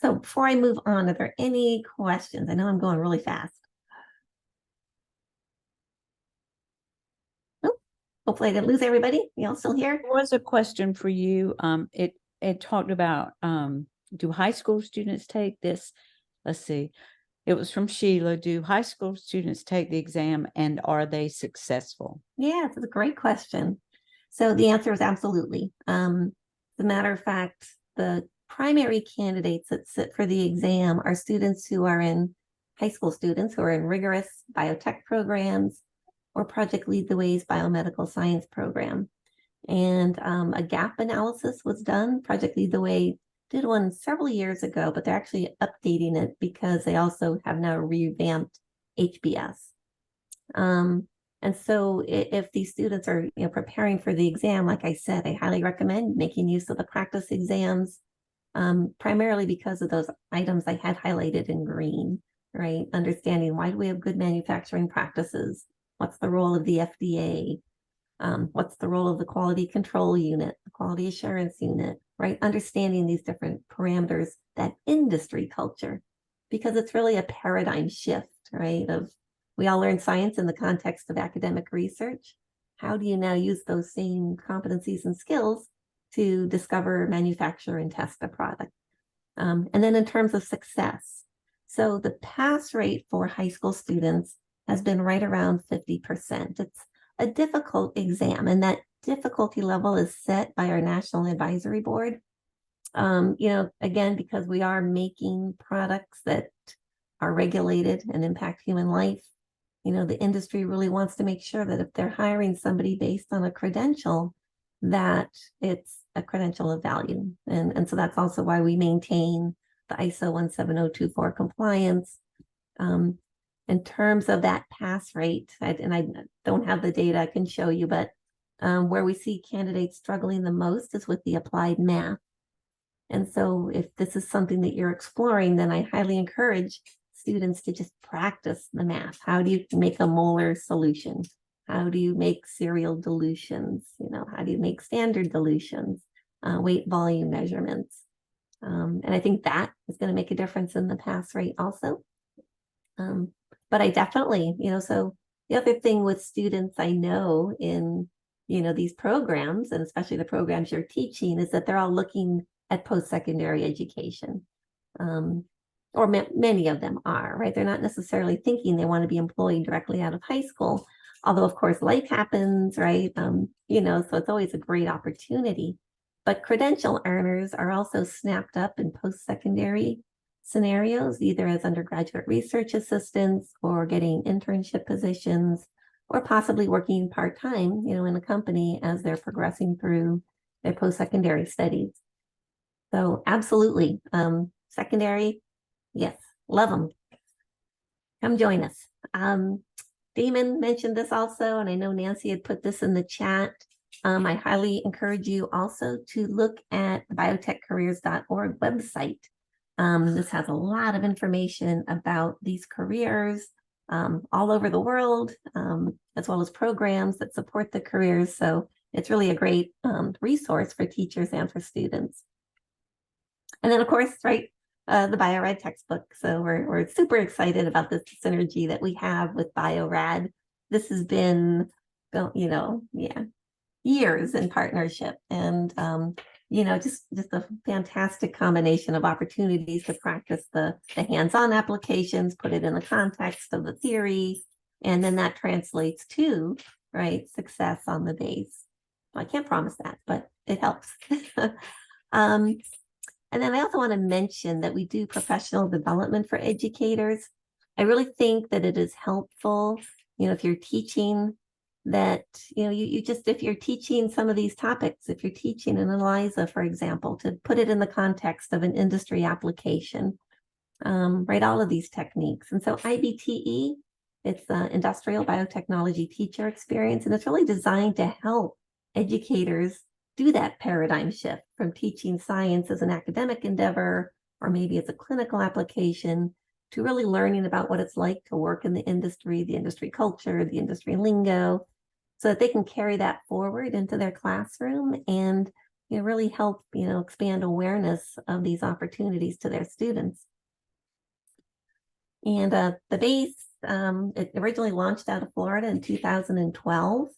So before I move on, are there any questions? I know I'm going really fast. Oh, hopefully I didn't lose everybody. You all still here? There was a question for you. It talked about, do high school students take this? Let's see. It was from Sheila. Do high school students take the exam and are they successful? Yeah, it's a great question. So the answer is absolutely. As a matter of fact, the primary candidates that sit for the exam are students who are in high school students who are in rigorous biotech programs or Project Lead the Way's biomedical science program. And a gap analysis was done. Project Lead the Way did one several years ago, but they're actually updating it because they also have now revamped HBS. And so if these students are preparing for the exam, like I said, I highly recommend making use of the practice exams, primarily because of those items I had highlighted in green, right? Understanding why do we have good manufacturing practices? What's the role of the FDA? What's the role of the quality control unit, the quality assurance unit, right? Understanding these different parameters, that industry culture, because it's really a paradigm shift, right? We all learn science in the context of academic research. How do you now use those same competencies and skills to discover, manufacture, and test a product? And then in terms of success, so the pass rate for high school students has been right around 50%. It's a difficult exam, and that difficulty level is set by our National Advisory Board. Again, because we are making products that are regulated and impact human life, the industry really wants to make sure that if they're hiring somebody based on a credential, that it's a credential of value. And so that's also why we maintain the ISO 17024 compliance. In terms of that pass rate, and I don't have the data I can show you, but where we see candidates struggling the most is with the applied math. And so if this is something that you're exploring, then I highly encourage students to just practice the math. How do you make a molar solution? How do you make serial dilutions? How do you make standard dilutions? Weight volume measurements. And I think that is going to make a difference in the pass rate also. But I definitely, so the other thing with students I know in, these programs, and especially the programs you're teaching, is that they're all looking at post-secondary education. Or many of them are, right? They're not necessarily thinking they want to be employed directly out of high school, although of course life happens, right? You know, so it's always a great opportunity. But credential earners are also snapped up in post-secondary scenarios, either as undergraduate research assistants or getting internship positions, or possibly working part-time, you know, in a company as they're progressing through their post-secondary studies. So absolutely, secondary, yes, love them. Come join us. Damon mentioned this also, and I know Nancy had put this in the chat. I highly encourage you also to look at the biotechcareers.org website. This has a lot of information about these careers all over the world, as well as programs that support the careers. So it's really a great resource for teachers and for students. And then, of course, right, the Bio-Rad textbook. So we're super excited about this synergy that we have with Bio-Rad. This has been, you know, years in partnership, and you know, just a fantastic combination of opportunities to practice the hands-on applications, put it in the context of the theory, and then that translates to, right, success on the BACE. Well, I can't promise that, but it helps. And then I also want to mention that we do professional development for educators. I really think that it is helpful, you know, if you're teaching that, you know, you just, if you're teaching some of these topics, if you're teaching an ELISA, for example, to put it in the context of an industry application, right, all of these techniques. And so IBTE, it's Industrial Biotechnology Teacher Experience, and it's really designed to help educators do that paradigm shift from teaching science as an academic endeavor, or maybe as a clinical application, to really learning about what it's like to work in the industry culture, the industry lingo, so that they can carry that forward into their classroom and, you know, really help, you know, expand awareness of these opportunities to their students. And the BACE, it originally launched out of Florida in 2012.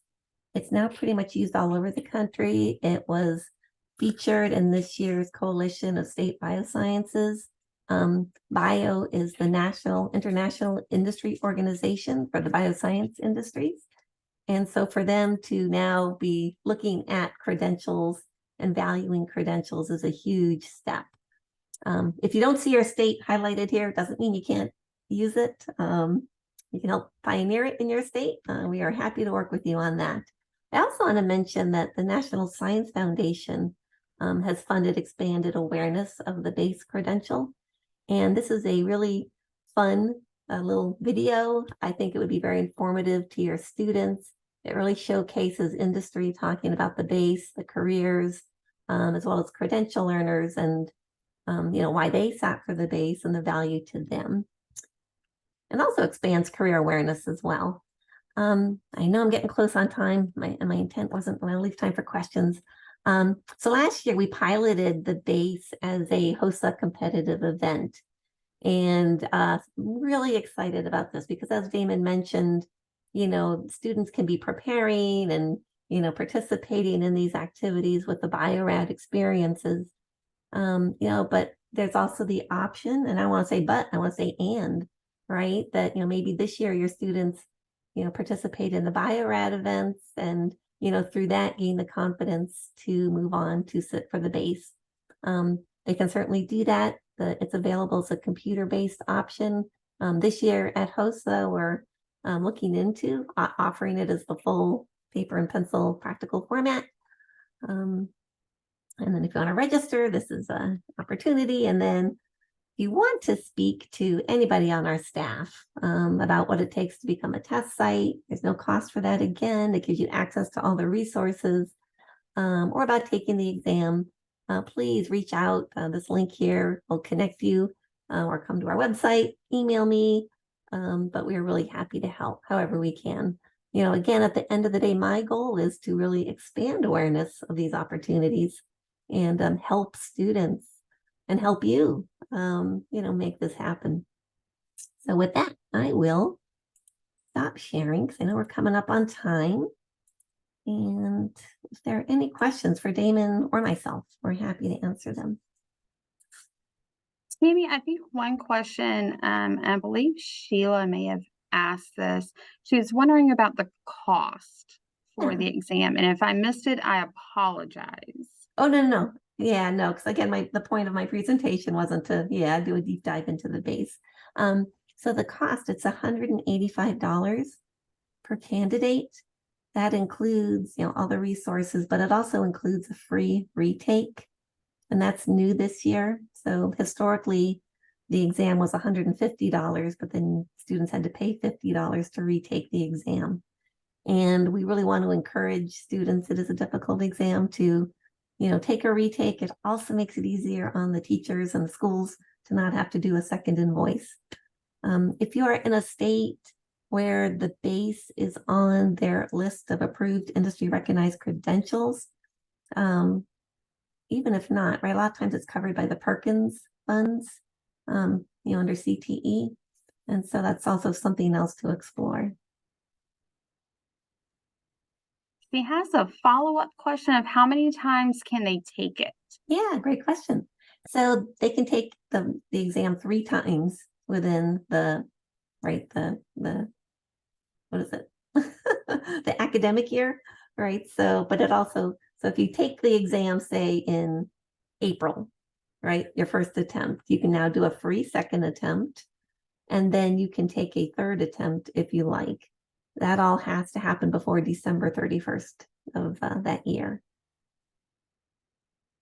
It's now pretty much used all over the country. It was featured in this year's Coalition of State Biosciences. Bio is the international industry organization for the bioscience industries. And so for them to now be looking at credentials and valuing credentials is a huge step. If you don't see your state highlighted here, it doesn't mean you can't use it. You can help pioneer it in your state. We are happy to work with you on that. I also want to mention that the National Science Foundation has funded expanded awareness of the BACE credential. And this is a really fun little video. I think it would be very informative to your students. It really showcases industry talking about the BACE, the careers, as well as credential earners, and you know, why they sat for the BACE and the value to them. And also expands career awareness as well. I know I'm getting close on time. My intent wasn't going to leave time for questions. So last year we piloted the BACE as a HOSA competitive event, and really excited about this because, as Damon mentioned, you know, students can be preparing and, you know, participating in these activities with the Bio-Rad experiences, you know, but there's also the option, and I want to say, but I want to say, and, right, that, you know, maybe this year your students, you know, participate in the Bio-Rad events and, you know, through that gain the confidence to move on to sit for the BACE. They can certainly do that. It's available as a computer-based option. This year at HOSA, we're looking into offering it as the full paper and pencil practical format. And then if you want to register, this is an opportunity. And then if you want to speak to anybody on our staff about what it takes to become a test site, there's no cost for that. Again, it gives you access to all the resources, or about taking the exam, please reach out. This link here will connect you, or come to our website, email me, but we're really happy to help however we can. You know, again, at the end of the day, my goal is to really expand awareness of these opportunities and help students and help you, you know, make this happen. So with that, I will stop sharing because I know we're coming up on time. And if there are any questions for Damon or myself, we're happy to answer them. Tammy, I think one question, I believe Sheila may have asked this. She was wondering about the cost for the exam, and if I missed it, I apologize. Oh, no. Yeah, no, because again, the point of my presentation wasn't to, do a deep dive into the BACE. So the cost, it's $185 per candidate. That includes, all the resources, but it also includes a free retake. And that's new this year. So historically, the exam was $150, but then students had to pay $50 to retake the exam. And we really want to encourage students, it is a difficult exam, to, take a retake. It also makes it easier on the teachers and the schools to not have to do a second invoice. If you are in a state where the BACE is on their list of approved industry recognized credentials, even if not, right, a lot of times it's covered by the Perkins funds, under CTE. And so that's also something else to explore. She has a follow-up question of how many times can they take it? Yeah, great question. So they can take the exam 3 times within the what is it? The academic year, right? So, but it also, so if you take the exam, say in April, right, your first attempt, you can now do a free second attempt, and then you can take a third attempt if you like. That all has to happen before December 31st of that year.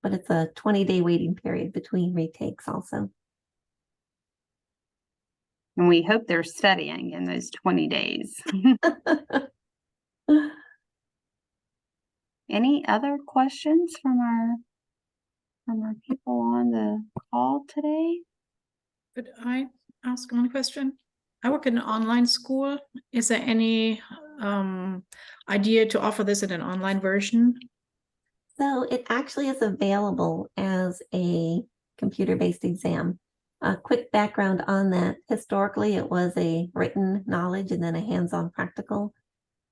But it's a 20-day waiting period between retakes also. And we hope they're studying in those 20 days. Any other questions from our people on the call today? Could I ask one question? I work in an online school. Is there any idea to offer this in an online version? So it actually is available as a computer-based exam. A quick background on that. Historically, it was a written knowledge and then a hands-on practical.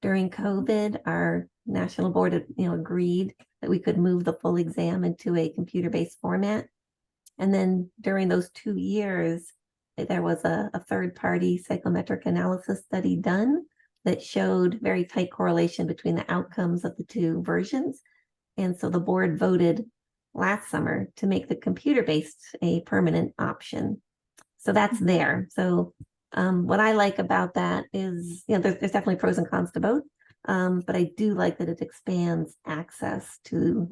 During COVID, our national board agreed that we could move the full exam into a computer-based format. And then during those 2 years, there was a third-party psychometric analysis study done that showed very tight correlation between the outcomes of the 2 versions. And so the board voted last summer to make the computer-based a permanent option. So that's there. So what I like about that is, there's definitely pros and cons to both. But I do like that it expands access to,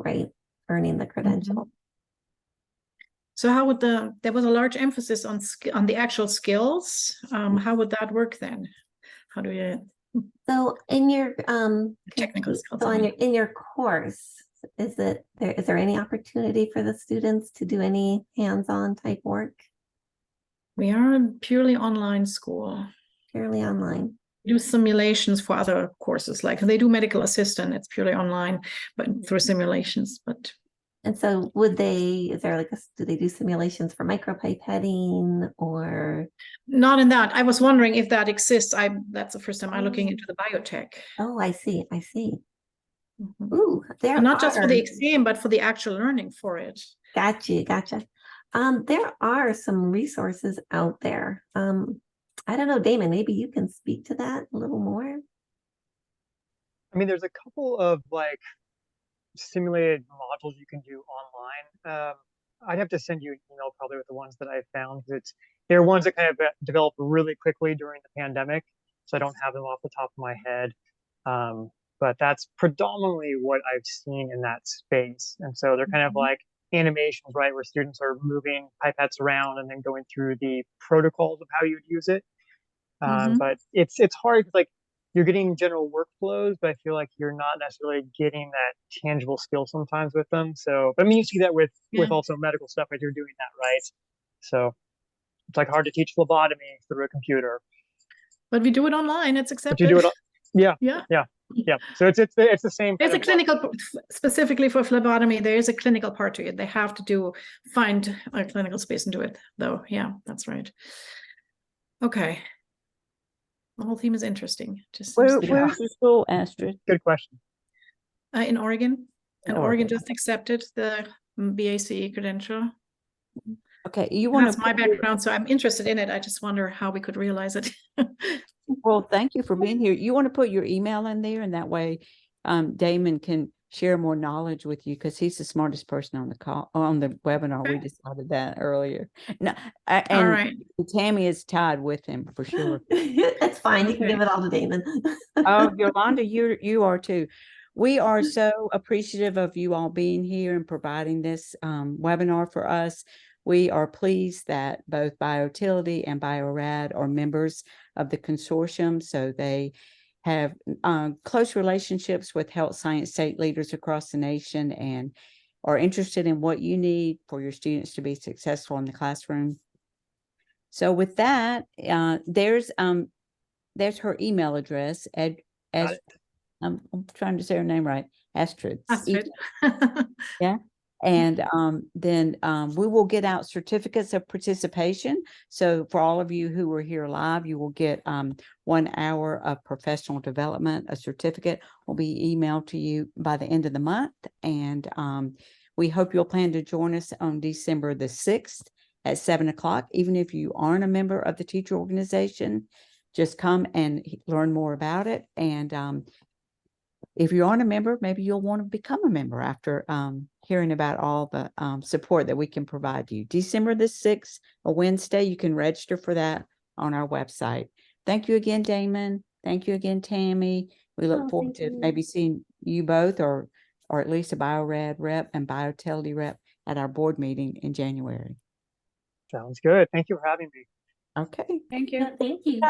earning the credential. So how would there was a large emphasis on the actual skills. How would that work then? How do you? So in your Technical skills. So in your course, is there any opportunity for the students to do any hands-on type work? We are a purely online school. Purely online. We do simulations for other courses, like they do medical assistant. It's purely online, but through simulations. But and so do they do simulations for micropipetting or? Not in that. I was wondering if that exists. That's the first time I'm looking into the biotech. Oh, I see. Mm-hmm. Ooh, not just for the exam, but for the actual learning for it. Gotcha. There are some resources out there. I don't know, Damon, maybe you can speak to that a little more. I mean, there's a couple of simulated modules you can do online. I'd have to send you an email probably with the ones that I found, because they're ones that kind of developed really quickly during the pandemic, so I don't have them off the top of my head. But that's predominantly what I've seen in that space. And so they're kind of like animations, right, where students are moving pipettes around and then going through the protocols of how you'd use it. But it's hard because you're getting general workflows, but I feel like you're not necessarily getting that tangible skill sometimes with them. So, but I mean, you see that with also medical stuff as you're doing that, right? So it's hard to teach phlebotomy through a computer. But we do it online. It's accepted. But you do it. Yeah. So it's the same. There's a clinical, specifically for phlebotomy, there is a clinical part to it. They have to find a clinical space and do it, though. Yeah, that's right. Okay. The whole theme is interesting. Where's the school, Astrid? Good question. In Oregon. In And Oregon Oregon. just accepted the BACE credential. Okay, you And want that's to my background, so I'm interested in it. I just wonder how we could realize it. well, thank you for being here. You want to put your email in there, and that way Damon can share more knowledge with you, because he's the smartest person on the call, on the webinar. We Okay. decided that earlier. No, All and right. Tammy is tied with him for sure. It's fine. You can Okay. give it all to Damon. Oh, Yolanda, you are too. We are so appreciative of you all being here and providing this webinar for us. We are pleased that both Biotility and Bio-Rad are members of the consortium, so they have close relationships with health science state leaders across the nation and are interested in what you need for your students to be successful in the classroom. So with that, there's her email address, Got it. I'm trying to say her name right, Astrid. Astrid. Yeah. And then we will get out certificates of participation. So for all of you who were here live, you will get 1 hour of professional development. A certificate will be emailed to you by the end of the month. And we hope you'll plan to join us on December the 6th at 7 o'clock. Even if you aren't a member of the teacher organization, just come and learn more about it. And if you aren't a member, maybe you'll want to become a member after hearing about all the support that we can provide you. December the 6th, a Wednesday, you can register for that on our website. Thank you again, Damon. Thank you again, Tammy. We look Oh, forward thank to you. maybe seeing you both or at least a Bio-Rad rep and Biotility rep at our board meeting in January. Sounds good. Thank you for having me. Okay. Thank you. Thank you.